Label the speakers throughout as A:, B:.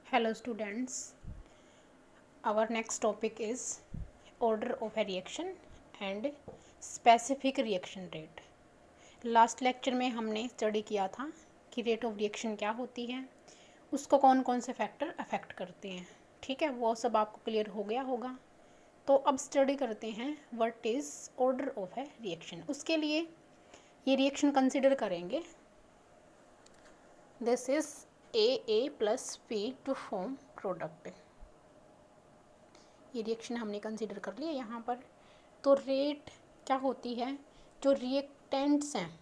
A: Hello students, our next topic is order of a reaction and specific reaction rate. Last lecture में हमने study किया था कि rate of reaction क्या होती है, उसको कौन कौन से फैक्टर अफेक्ट करते हैं. ठीक है, वो सब आपको क्लियर हो गया होगा. तो अब स्टडी करते हैं what is order of a reaction. उसके लिए ये रिएक्शन कंसिडर करेंगे. This is A plus B to form product. ये रिएक्शन हमने कंसिडर कर लिया यहाँ पर. तो रेट क्या होती है, जो रिएक्टेंट्स हैं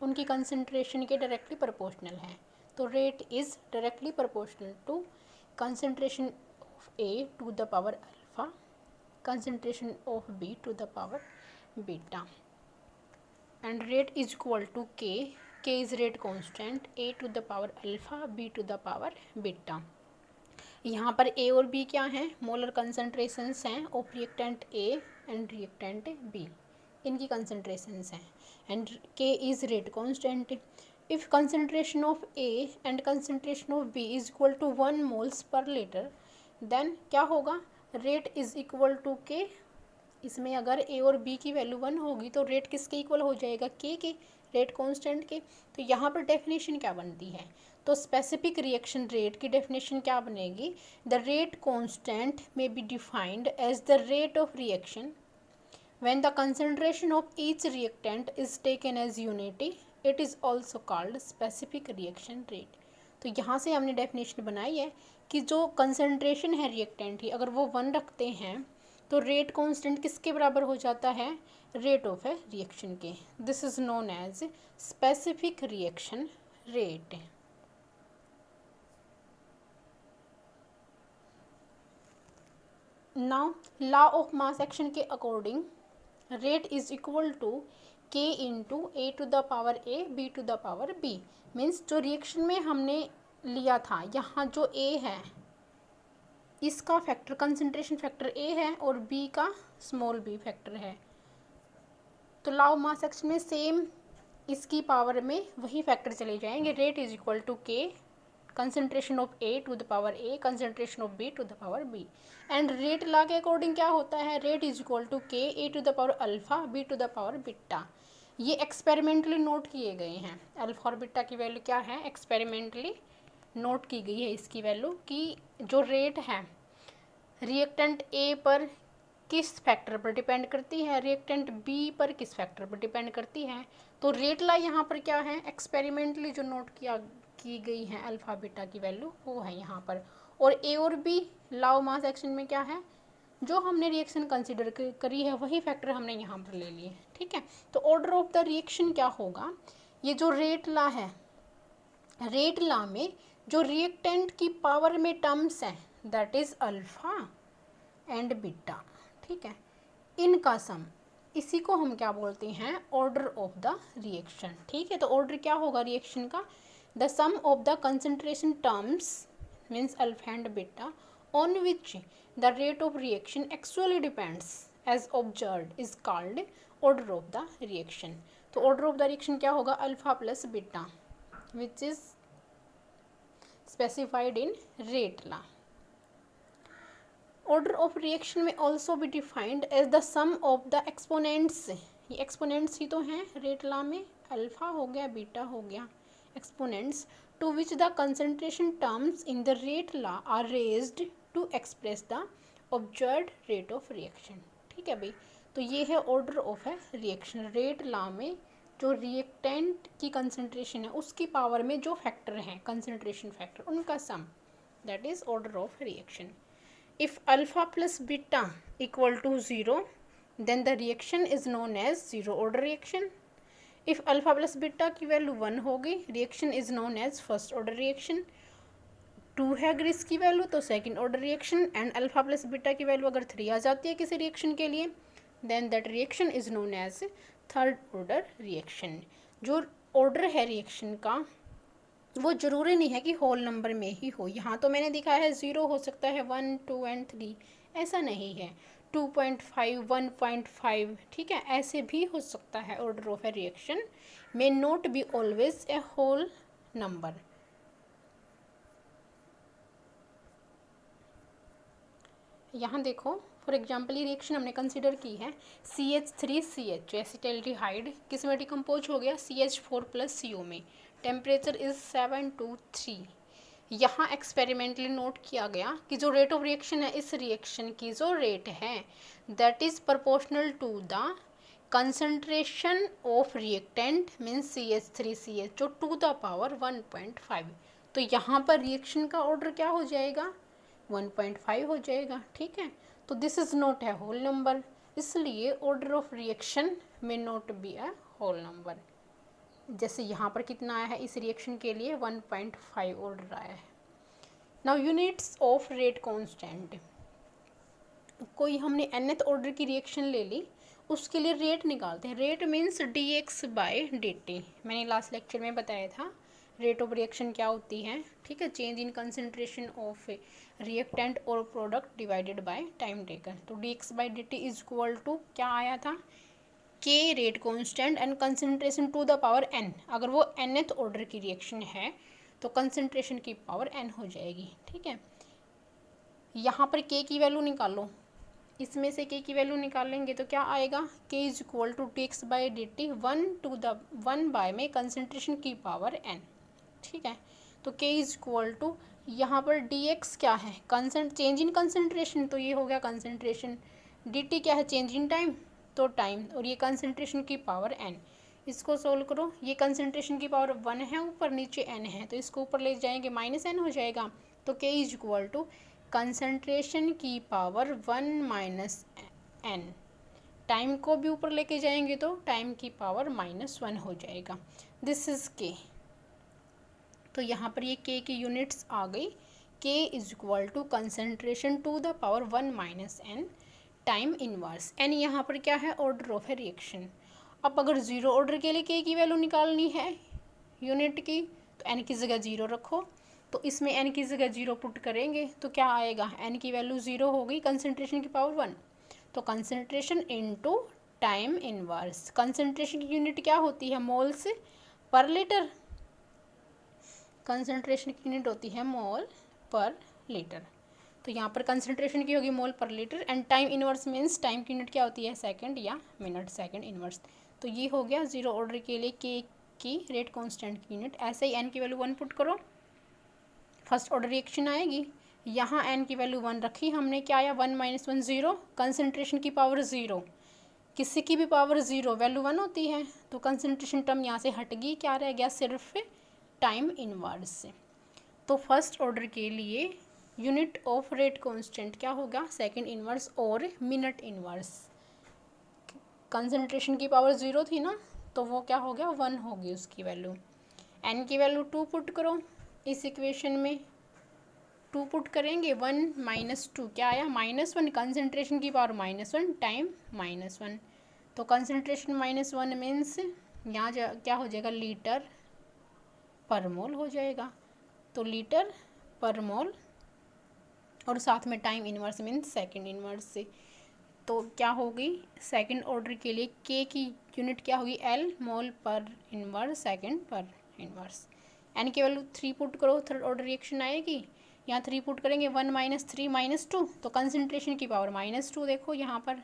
A: उनकी कंसंट्रेशन के डायरेक्टली प्रोपोर्शनल है. तो rate is directly proportional to concentration of A to the power alpha, concentration of B to the power beta, and rate is equal to K is rate constant, A to the power alpha, B to the power beta. यहाँ पर A और B क्या हैं, molar concentrations हैं of reactant A and reactant B. इनकी concentrations हैं and K is rate constant. If concentration of A and concentration of B is equal to 1 moles per litre, then क्या होगा, rate is equal to के. इसमें अगर ए और B की value 1 होगी तो रेट किसके इक्वल हो जाएगा, के रेट कांस्टेंट के. तो यहाँ पर डेफिनेशन क्या बनती है, तो स्पेसिफिक रिएक्शन रेट की डेफिनेशन क्या बनेगी, the rate constant may be defined as the rate of reaction when the concentration of each reactant is taken as unity, it is also called specific reaction rate. तो यहाँ से हमने definition बनाई है कि जो कंसंट्रेशन है रिएक्टेंट की, अगर वो 1 रखते हैं तो रेट कांस्टेंट किसके बराबर हो जाता है, रेट ऑफ ए रिएक्शन के. This is known as specific reaction rate. Now law of mass action के according rate is equal to K into A to the power A B to the power B. Means जो reaction में हमने लिया था, यहाँ जो ए है इसका फैक्टर कंसंट्रेशन फैक्टर ए है और बी का स्मॉल बी फैक्टर है. तो लॉ ऑफ मास एक्शन में सेम इसकी पावर में वही फैक्टर चले जाएंगे. Rate is equal to K concentration of A to the power A, concentration of B to the power B. And rate law के according क्या होता है, rate is equal to K A to the power alpha, B to the power beta. ये experimentally note किए गए हैं. Alpha और beta की वैल्यू क्या है, एक्सपेरिमेंटली नोट की गई है इसकी वैल्यू, कि जो रेट है रिएक्टेंट ए पर किस फैक्टर पर डिपेंड करती है, रिएक्टेंट बी पर किस फैक्टर पर डिपेंड करती है. तो रेट ला यहाँ पर क्या है, एक्सपेरिमेंटली जो नोट की गई है अल्फा बीटा की वैल्यू वो है यहाँ पर. और ए और B law of mass action में क्या है, जो हमने रिएक्शन कंसिडर करी है वही फैक्टर हमने यहाँ पर ले लिए. ठीक है, तो ऑर्डर ऑफ द रिएक्शन क्या होगा, ये जो रेट ला है, रेट ला में जो रिएक्टेंट की पावर में टर्म्स हैं that is alpha and beta. ठीक है, इनका सम, इसी को हम क्या बोलते हैं, ऑर्डर ऑफ द रिएक्शन. ठीक है, तो ऑर्डर क्या होगा रिएक्शन का, the sum of the concentration terms means alpha and beta on which the rate of reaction actually depends as observed is called order of the reaction. तो order of the reaction क्या होगा, alpha plus beta which is specified in rate law. Order of reaction में also be defined as the sum of the exponents. ये exponents ही तो हैं rate law में, alpha हो गया, बीटा हो गया, exponents to which the concentration terms in the rate law are raised to express the observed rate of reaction. ठीक है भाई, तो ये है order of a reaction. Rate law में जो रिएक्टेंट की कंसंट्रेशन है उसकी पावर में जो फैक्टर हैं कंसंट्रेशन फैक्टर, उनका sum, that is order of reaction. If alpha plus beta equal to 0, then the reaction is known as zero order reaction. If alpha plus beta की value 1 होगी, reaction is known as first order reaction. 2 है अगर इसकी value तो second order reaction. And alpha plus beta की value अगर 3 आ जाती है किसी रिएक्शन के लिए, then that reaction is known as third order reaction. जो ऑर्डर है रिएक्शन का वो ज़रूरी नहीं है कि होल नंबर में ही हो. यहाँ तो मैंने दिखाया है 0 हो सकता है, 1, 2 एंड 3, ऐसा नहीं है. 2.5, 1.5, ठीक है, ऐसे भी हो सकता है. Order of a reaction may not be always a whole number. यहाँ देखो फॉर एग्जांपल ये रिएक्शन हमने कंसिडर की है CH3CH एसिटाल्डिहाइड किस में डिकम्पोज हो गया CH4 प्लस CO में, टेम्परेचर इज 723। यहाँ एक्सपेरिमेंटली नोट किया गया कि जो रेट ऑफ रिएक्शन है इस रिएक्शन की जो रेट है that is proportional to the concentration of reactant means CH3CH जो टू द पावर 1.5। तो यहाँ पर रिएक्शन का ऑर्डर क्या हो जाएगा 1.5 हो जाएगा। ठीक है, तो this is not a whole number, इसलिए order of reaction may not be a whole number. जैसे यहाँ पर कितना आया है इस रिएक्शन के लिए 1.5 ऑर्डर आया है। Now units of rate constant, कोई हमने nth ऑर्डर की रिएक्शन ले ली, उसके लिए रेट निकालते हैं। Rate means dx/dt। मैंने लास्ट लेक्चर में बताया था रेट ऑफ रिएक्शन क्या होती है। ठीक है, change in concentration of reactant और product divided by time taken. तो dx/dt इज इक्वल टू क्या आया था k rate constant and concentration to the power n। अगर वो nth ऑर्डर की रिएक्शन है तो कंसंट्रेशन की पावर n हो जाएगी। ठीक है, यहाँ पर k की वैल्यू निकालो, इसमें से k की वैल्यू निकालेंगे तो क्या आएगा k is equal to dx/dt 1 by में कंसंट्रेशन की पावर n। ठीक है, तो k इज इक्वल टू यहाँ पर dx क्या है चेंज इन कंसंट्रेशन, तो ये हो गया कंसंट्रेशन, dt क्या है चेंज इन टाइम तो टाइम, और ये कंसंट्रेशन की पावर n। इसको सोल्व करो, ये कंसंट्रेशन की पावर 1 है ऊपर, नीचे n है, तो इसको ऊपर ले जाएंगे -n हो जाएगा। तो k is equal to concentration की पावर 1 - n, टाइम को भी ऊपर लेके जाएंगे तो टाइम की पावर -1 हो जाएगा। This is k। तो यहाँ पर ये k की यूनिट्स आ गई, k is equal to concentration to the power 1 - n time inverse. n यहाँ पर क्या है ऑर्डर ऑफ ए रिएक्शन। अब अगर जीरो ऑर्डर के लिए k की वैल्यू निकालनी है यूनिट की, तो n की जगह 0 रखो, तो इसमें n की जगह 0 पुट करेंगे तो क्या आएगा n की वैल्यू 0 हो गई, कंसंट्रेशन की पावर 1, तो concentration into time inverse. Concentration की यूनिट क्या होती है मोल्स पर लीटर, कंसंट्रेशन की यूनिट होती है मोल पर लीटर। तो यहाँ पर कंसंट्रेशन की होगी मोल पर litre and time inverse means time की यूनिट क्या होती है सेकंड या मिनट, सेकंड इनवर्स। तो ये हो गया जीरो ऑर्डर के लिए k की रेट कांस्टेंट की यूनिट। ऐसे ही n की वैल्यू 1 पुट करो, फर्स्ट ऑर्डर रिएक्शन आएगी। यहाँ n की वैल्यू 1 रखी हमने, क्या आया 1 - 1 0, कंसंट्रेशन की पावर 0, किसी की भी पावर 0 वैल्यू 1 होती है, तो कंसंट्रेशन टर्म यहाँ से हट गई, क्या रह गया सिर्फ टाइम इनवर्स से। तो फर्स्ट ऑर्डर के लिए यूनिट ऑफ रेट कांस्टेंट क्या होगा सेकंड इनवर्स और मिनट इनवर्स। कंसंट्रेशन की पावर 0 थी ना, तो वो क्या हो गया 1 होगी उसकी वैल्यू। n की वैल्यू 2 पुट करो इस इक्वेशन में, 2 पुट करेंगे 1 - 2 क्या आया -1, कंसंट्रेशन की पावर -1 टाइम -1, तो कंसंट्रेशन -1 मीन्स यहाँ क्या हो जाएगा लीटर पर मोल हो जाएगा, तो लीटर पर मोल, और साथ में time inverse means second inverse से। तो क्या होगी सेकंड ऑर्डर के लिए k की यूनिट क्या होगी L मोल पर इनवर्स सेकंड पर इनवर्स। n की वैल्यू 3 पुट करो, थर्ड ऑर्डर रिएक्शन आएगी, यहाँ 3 पुट करेंगे 1 - 3 - 2, तो कंसंट्रेशन की पावर -2 देखो यहाँ पर,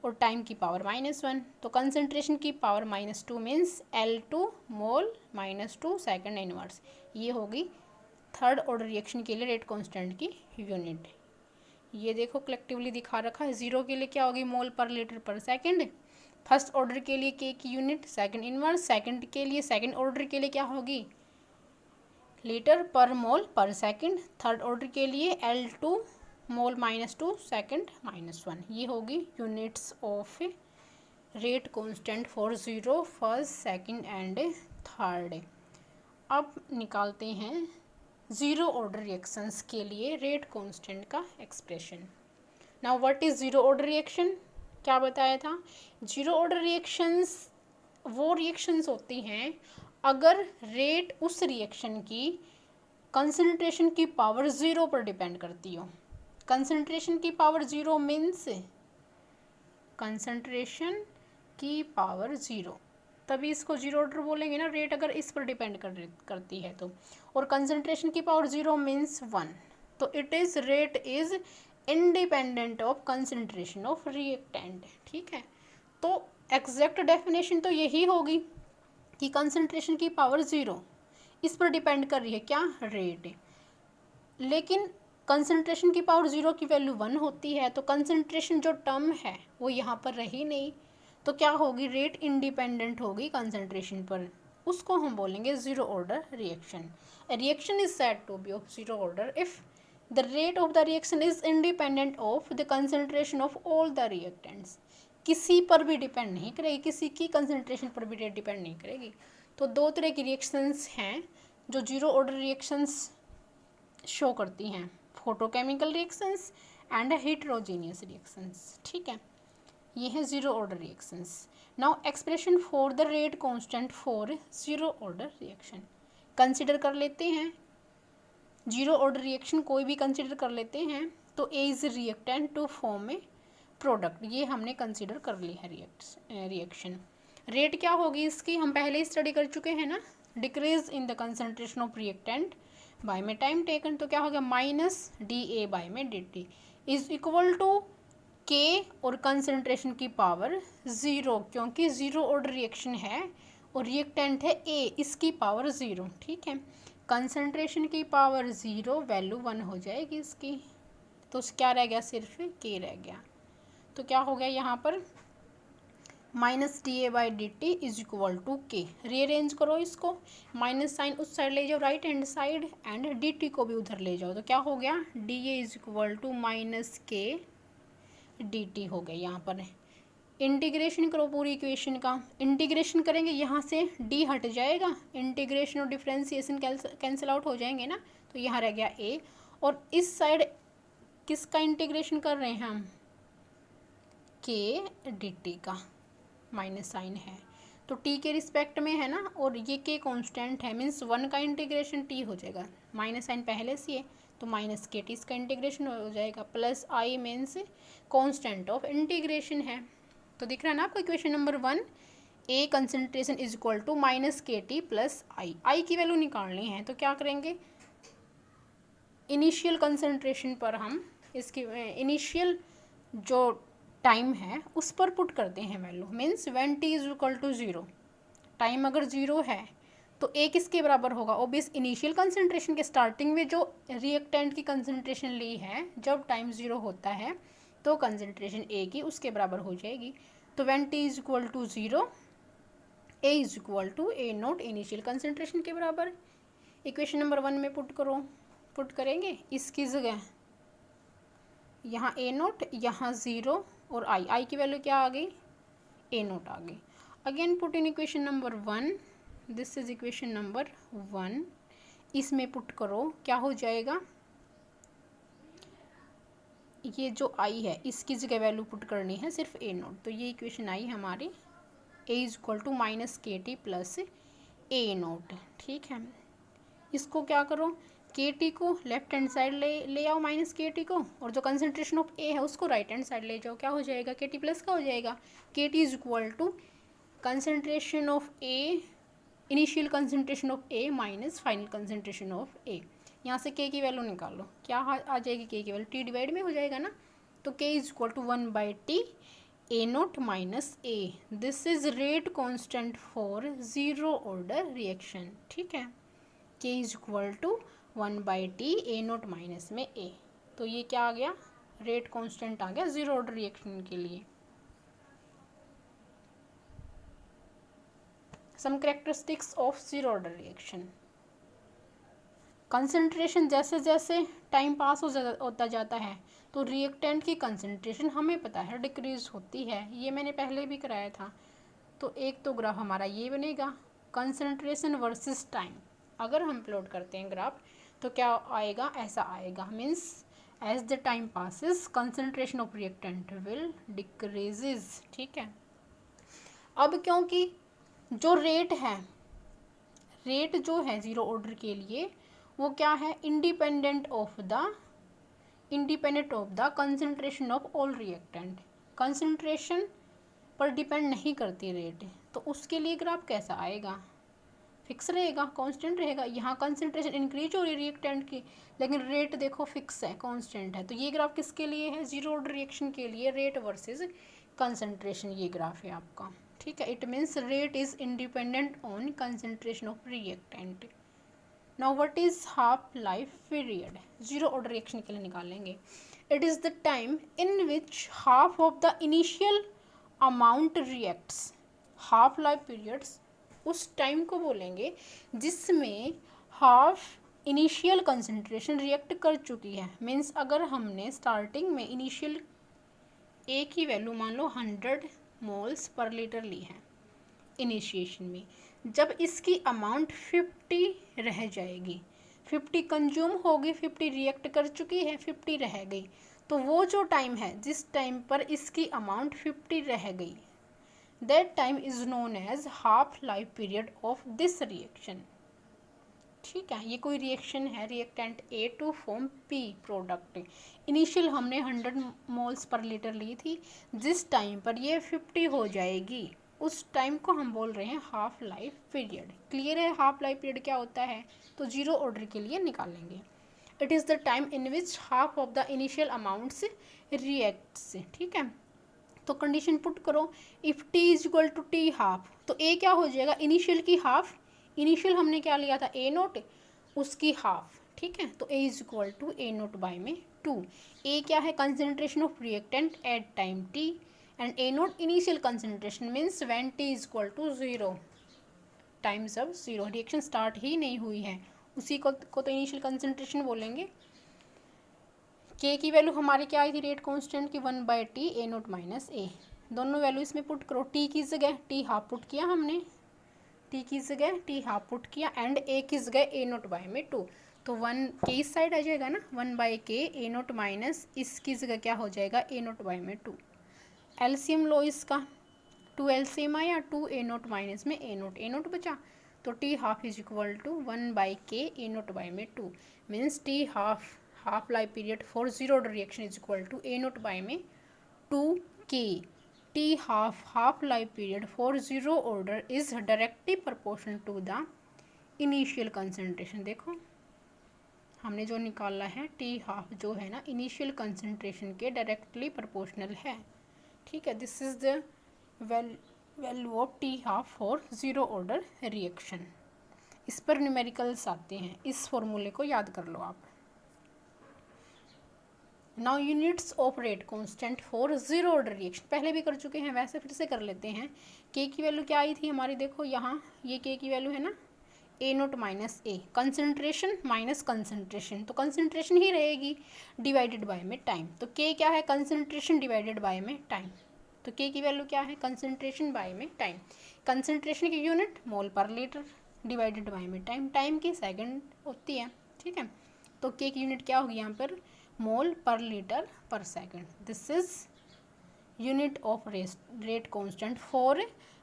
A: और टाइम की पावर -1, तो कंसंट्रेशन की पावर -2 मीन्स L2 मोल -2 सेकंड इनवर्स। ये होगी थर्ड ऑर्डर रिएक्शन के लिए रेट कांस्टेंट की यूनिट। ये देखो कलेक्टिवली दिखा रखा है, 0 के लिए क्या होगी मोल पर लीटर पर सेकंड, फर्स्ट ऑर्डर के लिए k की यूनिट सेकंड इनवर्स, सेकंड के लिए सेकंड ऑर्डर के लिए क्या होगी लीटर पर मोल पर सेकंड, थर्ड ऑर्डर के लिए L2 मोल -2 सेकंड -1। ये होगी units of rate constant for 0 first second and third. अब निकालते हैं जीरो ऑर्डर रिएक्शंस के लिए रेट कांस्टेंट का expression. Now what is zero order reaction, क्या बताया था जीरो ऑर्डर रिएक्शंस वो रिएक्शंस होती हैं अगर रेट उस रिएक्शन की कंसंट्रेशन की पावर 0 पर डिपेंड करती हो। कंसंट्रेशन की पावर 0 मीन्स कंसंट्रेशन की पावर 0, तभी इसको जीरो ऑर्डर बोलेंगे ना, रेट अगर इस पर डिपेंड करती है तो। और कंसंट्रेशन की पावर 0 मीन्स 1, तो it is rate is independent of concentration of reactant. ठीक है, तो एग्जैक्ट डेफिनेशन तो यही होगी कि कंसंट्रेशन की पावर 0 इस पर डिपेंड कर रही है क्या, रेट। लेकिन कंसंट्रेशन की पावर 0 की वैल्यू 1 होती है, तो कंसंट्रेशन जो टर्म है वो यहाँ पर रही नहीं, तो क्या होगी, रेट इंडिपेंडेंट होगी कंसंट्रेशन पर, उसको हम बोलेंगे zero order reaction. Reaction is said to be of zero order if the rate of the reaction is independent of the concentration of all the reactants. किसी पर भी डिपेंड नहीं करेगी, किसी की कंसंट्रेशन पर भी डिपेंड नहीं करेगी। तो दो तरह की रिएक्शंस हैं जो जीरो ऑर्डर रिएक्शंस शो करती हैं, photochemical reactions and heterogeneous reactions. ठीक है, ये है zero order reactions. Now expression for the rate constant for zero order reaction consider कर लेते हैं। जीरो ऑर्डर रिएक्शन कोई भी कंसिडर कर लेते हैं, तो A is reactant to form a product, ये हमने कंसिडर कर ली है रिएक्शन। रेट क्या होगी इसकी, हम पहले ही स्टडी कर चुके हैं ना, decrease in the concentration of reactant by में टाइम टेकन, तो क्या हो गया माइनस डी ए बाय में d t is equal to k और कंसंट्रेशन की पावर 0, क्योंकि ज़ीरो ऑर्डर रिएक्शन है और रिएक्टेंट है ए, इसकी पावर 0। ठीक है, कंसंट्रेशन की पावर 0 वैल्यू 1 हो जाएगी इसकी, तो क्या रह गया, सिर्फ के रह गया। तो क्या हो गया यहाँ पर, minus d A by d t is equal to k, rearrange करो इसको, माइनस साइन उस साइड ले जाओ right hand side and d t को भी उधर ले जाओ, तो क्या हो गया, d A is equal to minus k d t हो गया। यहाँ पर इंटीग्रेशन करो पूरी इक्वेशन का, इंटीग्रेशन करेंगे यहाँ से डी हट जाएगा, इंटीग्रेशन और डिफ्रेंसिएशन कैंसिल आउट हो जाएंगे ना, तो यहाँ रह गया ए, और इस साइड किसका इंटीग्रेशन कर रहे हैं हम, के डी टी का, माइनस साइन है तो टी के रिस्पेक्ट में है ना, और ये के कांस्टेंट है, मीन्स 1 का इंटीग्रेशन टी हो जाएगा, माइनस साइन पहले से है तो माइनस के टी इसका इंटीग्रेशन हो जाएगा, plus I means constant of integration है। तो दिख रहा है ना आपको equation number 1, A concentration is equal to minus k t plus I, I की वैल्यू निकालनी है, तो क्या करेंगे, इनिशियल कंसंट्रेशन पर हम इसकी इनिशियल जो टाइम है उस पर पुट करते हैं value, means when T is equal to 0, time अगर 0 है तो ए किसके बराबर होगा, ओबियस इनिशियल कंसंट्रेशन के स्टार्टिंग में जो रिएक्टेंट की कंसंट्रेशन ली है, जब टाइम 0 होता है तो कंसंट्रेशन ए की उसके बराबर हो जाएगी। तो when T is equal to 0 A is equal to A naught initial concentration के बराबर। इक्वेशन नंबर 1 में पुट करो, पुट करेंगे इसकी जगह यहाँ ए नोट, यहाँ 0 और आई, आई की वैल्यू क्या आ गई, ए नोट आ गई। Again put in equation number 1, this is equation number 1, इसमें पुट करो, क्या हो जाएगा, ये जो आई है इसकी जगह वैल्यू पुट करनी है सिर्फ ए नोट, तो ये इक्वेशन आई हमारी, ए is equal to minus k t plus A note. ठीक है, इसको क्या करो, के टी को लेफ्ट हैंड साइड ले आओ माइनस के टी को, और जो कंसंट्रेशन ऑफ ए है उसको राइट हैंड साइड ले जाओ, क्या हो जाएगा, के टी प्लस का हो जाएगा, K T is equal to concentration of A, initial concentration of A minus final concentration of A. यहाँ से के की वैल्यू निकालो, क्या आ जाएगी, के की वैल्यू टी डिवाइड में हो जाएगा ना, तो k is equal to 1 by t A naught minus A, this is rate constant for zero order reaction. ठीक है, k is equal to 1 by t A naught minus में ए, तो ये क्या आ गया, रेट कांस्टेंट आ गया ज़ीरो ऑर्डर रिएक्शन के लिए। Some characteristics of zero order reaction, concentration जैसे जैसे टाइम पास होता जाता है तो रिएक्टेंट की कंसंट्रेशन हमें पता है डिक्रीज होती है, ये मैंने पहले भी कराया था। तो एक तो ग्राफ हमारा ये बनेगा, कंसंट्रेशन वर्सेस टाइम, अगर हम प्लॉट करते हैं ग्राफ तो क्या आएगा, ऐसा आएगा, means as the time passes concentration of reactant will decreases. ठीक है, अब क्योंकि जो रेट है, रेट जो है ज़ीरो ऑर्डर के लिए वो क्या है, independent of the concentration of all reactant, concentration पर डिपेंड नहीं करती रेट, तो उसके लिए ग्राफ कैसा आएगा, फिक्स रहेगा, कांस्टेंट रहेगा। यहाँ कंसंट्रेशन इंक्रीज हो रही है रिएक्टेंट की, लेकिन रेट देखो फिक्स है, कांस्टेंट है। तो ये ग्राफ किसके लिए है? जीरो ऑर्डर रिएक्शन के लिए, रेट वर्सेस कंसंट्रेशन ये ग्राफ है आपका। ठीक है, it means rate is independent on concentration of reactant. Now what is half life period? Zero order reaction के लिए निकालेंगे। It is the time in which half of the initial amount reacts. Half life periods उस time को बोलेंगे जिसमें half initial concentration react कर चुकी है। मीन्स अगर हमने स्टार्टिंग में इनिशियल ए की वैल्यू मान लो 100 मोल्स पर लीटर ली है इनिशिएशन में, जब इसकी अमाउंट 50 रह जाएगी, 50 कंज्यूम होगी, 50 रिएक्ट कर चुकी है, 50 रह गई, तो वो जो टाइम है जिस टाइम पर इसकी अमाउंट 50 रह गई, that time is known as half life period of this reaction। ठीक है, ये कोई रिएक्शन है, reactant A to form P product. Initial हमने 100 मोल्स पर लीटर ली थी, जिस टाइम पर ये 50 हो जाएगी उस टाइम को हम बोल रहे हैं हाफ लाइफ पीरियड। क्लियर है हाफ लाइफ पीरियड क्या होता है? तो जीरो ऑर्डर के लिए निकालेंगे। It is the time in which half of the initial amounts reacts. ठीक है, तो कंडीशन पुट करो, if t is equal to t half, तो ए क्या हो जाएगा? इनिशियल की हाफ, इनिशियल हमने क्या लिया था? ए नोट, उसकी हाफ। ठीक है, तो A is equal to A naught by में 2। ए क्या है? Concentration of reactant at time T, and A naught initial concentration means when T is equal to 0, time sub 0, reaction start ही नहीं हुई है, उसी को तो इनिशियल कंसनट्रेशन बोलेंगे। के की वैल्यू हमारी क्या आई थी रेट कांस्टेंट की? 1/t ए नोट माइनस ए। दोनों वैल्यू इसमें पुट करो, टी की जगह टी हाफ पुट किया हमने, टी की जगह टी हाफ पुट किया, एंड ए की जगह ए नोट बाय में 2, तो 1 के इस साइड आ जाएगा ना, 1/k ए नोट माइनस इसकी जगह क्या हो जाएगा? ए नोट बाय में 2। एलसीएम लो इसका, 2 एलसीएम आया, 2 ए नोट माइनस में ए नोट बचा, तो t half is equal to 1/k A naught by में 2। Means t half life period for zero order reaction is equal to A naught by में 2k। T half life period for zero order is directly proportional to the initial concentration. देखो हमने जो निकाला है T half जो है ना initial concentration के डायरेक्टली प्रोपोर्शनल है। ठीक है, this is the value of T half for zero order reaction. इस पर न्यूमेरिकल्स आते हैं, इस फॉर्मूले को याद कर लो आप। Now units of rate constant for zero order reaction, पहले भी कर चुके हैं, वैसे फिर से कर लेते हैं। के की वैल्यू क्या आई थी हमारी? देखो यहाँ ये के की वैल्यू है ना, ए नोट माइनस ए, कंसनट्रेशन माइनस कंसनट्रेशन, तो कंसनट्रेशन ही रहेगी डिवाइडेड बाय में टाइम। तो के क्या है? कंसनट्रेशन डिवाइडेड बाय में टाइम। तो के की वैल्यू क्या है? कंसनट्रेशन बाय में टाइम। कंसनट्रेशन की यूनिट मोल पर लीटर डिवाइडेड बाय में टाइम, टाइम की सेकंड होती है। ठीक है, तो के की यूनिट क्या होगी यहाँ पर? मोल पर लीटर पर second. This is unit of rate constant for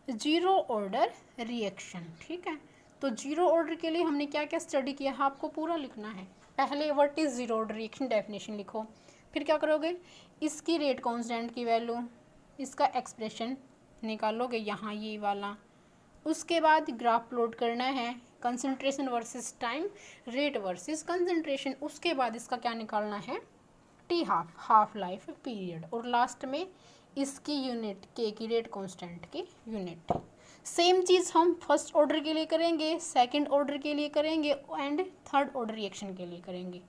A: zero order reaction. ठीक है, तो जीरो ऑर्डर के लिए हमने क्या क्या स्टडी किया है आपको पूरा लिखना है। पहले what is zero order reaction definition लिखो, फिर क्या करोगे? इसकी रेट कांस्टेंट की वैल्यू, इसका एक्सप्रेशन निकालोगे यहाँ ये वाला, उसके बाद ग्राफ प्लॉट करना है, concentration versus time, rate versus concentration, उसके बाद इसका क्या निकालना है? टी हाफ लाइफ पीरियड, और लास्ट में इसकी यूनिट के की रेट कांस्टेंट की यूनिट। सेम चीज़ हम फर्स्ट ऑर्डर के लिए करेंगे, सेकंड ऑर्डर के लिए करेंगे, एंड थर्ड ऑर्डर रिएक्शन के लिए करेंगे।